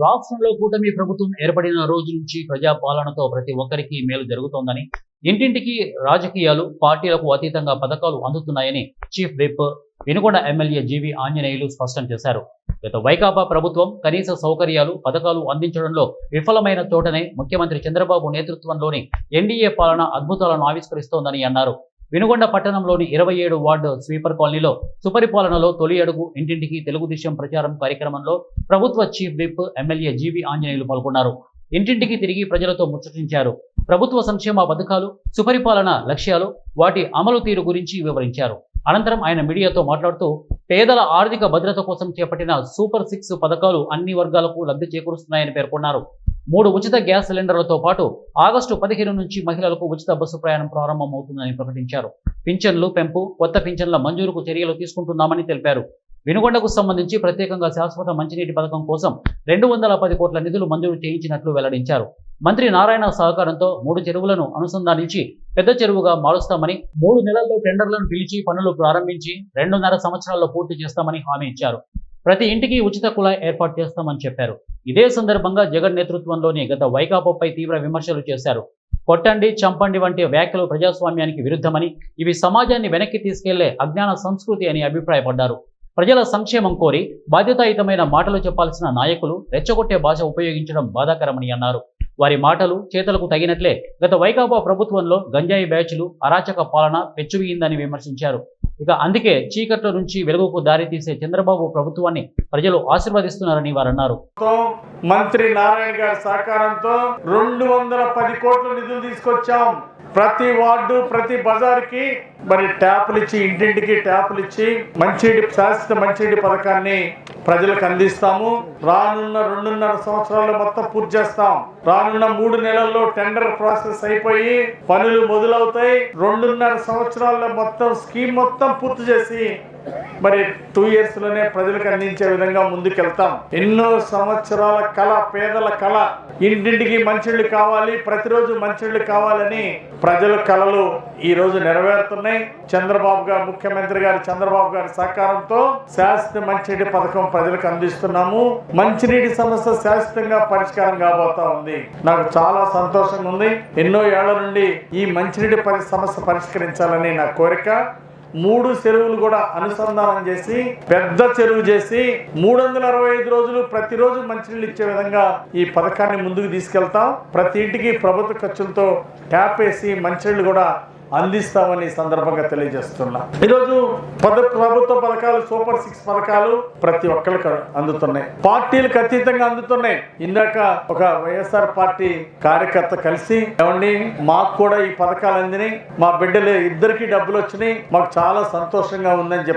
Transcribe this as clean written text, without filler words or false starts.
రాష్ట్రంలో కూటమి ప్రభుత్వం ఏర్పడిన రోజు నుంచి ప్రజాపాలనతో ప్రతి ఒక్కరికి మేలు జరుగుతోందని, ఇంటింటికి రాజకీయాలు, పార్టీలకు అతీతంగా పథకాలు అందుతున్నాయని చీఫ్ విప్ వినుకొండ ఎమ్మెల్యే జీవి ఆంజనేయులు స్పష్టం చేశారు. గత వైకాపా ప్రభుత్వం కనీస సౌకర్యాలు, పథకాలు అందించడంలో విఫలమైన చోటనే ముఖ్యమంత్రి చంద్రబాబు నేతృత్వంలోని ఎన్డీఏ పాలన అద్భుతాలను ఆవిష్కరిస్తోందని అన్నారు. వినుకొండ పట్టణంలోని 27 వార్డు స్వీపర్ కాలనీలో సుపరిపాలనలో తొలి అడుగు ఇంటింటికి తెలుగుదేశం ప్రచారం కార్యక్రమంలో ప్రభుత్వ చీఫ్ విప్ ఎమ్మెల్యే జీవి ఆంజనేయులు పాల్గొన్నారు. ఇంటింటికి తిరిగి ప్రజలతో ముచ్చటించారు. ప్రభుత్వ సంక్షేమ పథకాలు, సుపరిపాలన లక్ష్యాలు, వాటి అమలు తీరు గురించి వివరించారు. అనంతరం ఆయన మీడియాతో మాట్లాడుతూ పేదల ఆర్థిక భద్రత కోసం చేపట్టిన సూపర్ 6 పథకాలు అన్ని వర్గాలకు లబ్ధి చేకూరుస్తున్నాయని పేర్కొన్నారు. 3 ఉచిత గ్యాస్ సిలిండర్లతో పాటు ఆగస్టు 15 నుంచి మహిళలకు ఉచిత బస్సు ప్రయాణం ప్రారంభమవుతుందని ప్రకటించారు. పింఛన్లు పెంపు, కొత్త పింఛన్ల మంజూరుకు చర్యలు తీసుకుంటున్నామని తెలిపారు. వినుకొండకు సంబంధించి ప్రత్యేకంగా శాశ్వత మంచినీటి పథకం కోసం 210 కోట్ల నిధులు మంజూరు చేయించినట్లు వెల్లడించారు. మంత్రి నారాయణ సహకారంతో 3 చెరువులను అనుసంధానించి పెద్ద చెరువుగా మారుస్తామని, 3 నెలల్లో టెండర్లను పిలిచి పనులు ప్రారంభించి 2.5 సంవత్సరాల్లో పూర్తి చేస్తామని హామీ ఇచ్చారు. ప్రతి ఇంటికి ఉచిత కుళాయి ఏర్పాటు చేస్తామని చెప్పారు. ఇదే సందర్భంగా జగన్ నేతృత్వంలోని గత వైకాపాపై తీవ్ర విమర్శలు చేశారు. కొట్టండి, చంపండి వంటి వ్యాఖ్యలు ప్రజాస్వామ్యానికి విరుద్ధమని, ఇవి సమాజాన్ని వెనక్కి తీసుకెళ్లే అజ్ఞాన సంస్కృతి అని అభిప్రాయపడ్డారు. ప్రజల సంక్షేమం కోరి బాధ్యతాయుతమైన మాటలు చెప్పాల్సిన నాయకులు రెచ్చగొట్టే భాష ఉపయోగించడం బాధాకరమని అన్నారు. వారి మాటలు చేతలకు తగినట్లే గత వైకాపా ప్రభుత్వంలో గంజాయి బ్యాచ్లు, అరాచక పాలన పెచ్చువీయిందని విమర్శించారు. ఇక అందుకే చీకట్ల నుంచి వెలుగుకు దారి తీసే చంద్రబాబు ప్రభుత్వాన్ని ప్రజలు ఆశీర్వదిస్తున్నారని వారన్నారు. మంత్రి నారాయణ గారి సహకారంతో 210 కోట్ల నిధులు తీసుకొచ్చాం. ప్రతి వార్డు, ప్రతి బజార్కి ట్యాపులు ఇచ్చి, ఇంటింటికి ట్యాపులు ఇచ్చి శాశ్వత మంచినీటి పథకాన్ని ప్రజలకు అందిస్తాము. రానున్న 2.5 సంవత్సరాల్లో మొత్తం పూర్తి చేస్తాం. రానున్న 3 నెలల్లో టెండర్ ప్రాసెస్ అయిపోయి పనులు మొదలవుతాయి. 2.5 సంవత్సరాల్లో మొత్తం స్కీమ్ మొత్తం పూర్తి చేసి 2 years లోనే ప్రజలకు అందించే విధంగా ముందుకెళ్తాం. ఎన్నో సంవత్సరాల కళ, పేదల కళ, ఇంటింటికి మంచిళ్ళు కావాలి, ప్రతిరోజు మంచిళ్ళు కావాలని ప్రజల కళలు ఈ రోజు నెరవేరుతున్నాయి. ముఖ్యమంత్రి గారు చంద్రబాబు గారి సహకారంతో శాశ్వత మంచినీటి పథకం ప్రజలకు అందిస్తున్నాము. మంచినీటి సమస్య శాశ్వతంగా పరిష్కారం కాబోతా ఉంది. నాకు చాలా సంతోషంగా ఉంది. ఎన్నో ఏళ్ల నుండి ఈ మంచినీటి సమస్య పరిష్కరించాలని నా కోరిక. 3 చెరువులు కూడా అనుసంధానం చేసి పెద్ద చెరువు చేసి 365 రోజులు ప్రతిరోజు మంచినీళ్ళు ఇచ్చే విధంగా ఈ పథకాన్ని ముందుకు తీసుకెళ్తాం. ప్రతి ఇంటికి ప్రభుత్వ ఖర్చులతో ట్యాప్ వేసి మంచినీళ్ళు కూడా అందిస్తామని సందర్భంగా తెలియజేస్తున్నా. ఈరోజు ప్రభుత్వ పథకాలు, సూపర్ 6 పథకాలు ప్రతి ఒక్కరికి అందుతున్నాయి. పార్టీలకు అతీతంగా అందుతున్నాయి. ఇందాక ఒక వైఎస్ఆర్ పార్టీ కార్యకర్త కలిసి, ఏమండి మాకు కూడా ఈ పథకాలు అందినాయి, మా బిడ్డలు ఇద్దరికి డబ్బులు వచ్చినాయి, మాకు చాలా సంతోషంగా ఉందని చెప్పి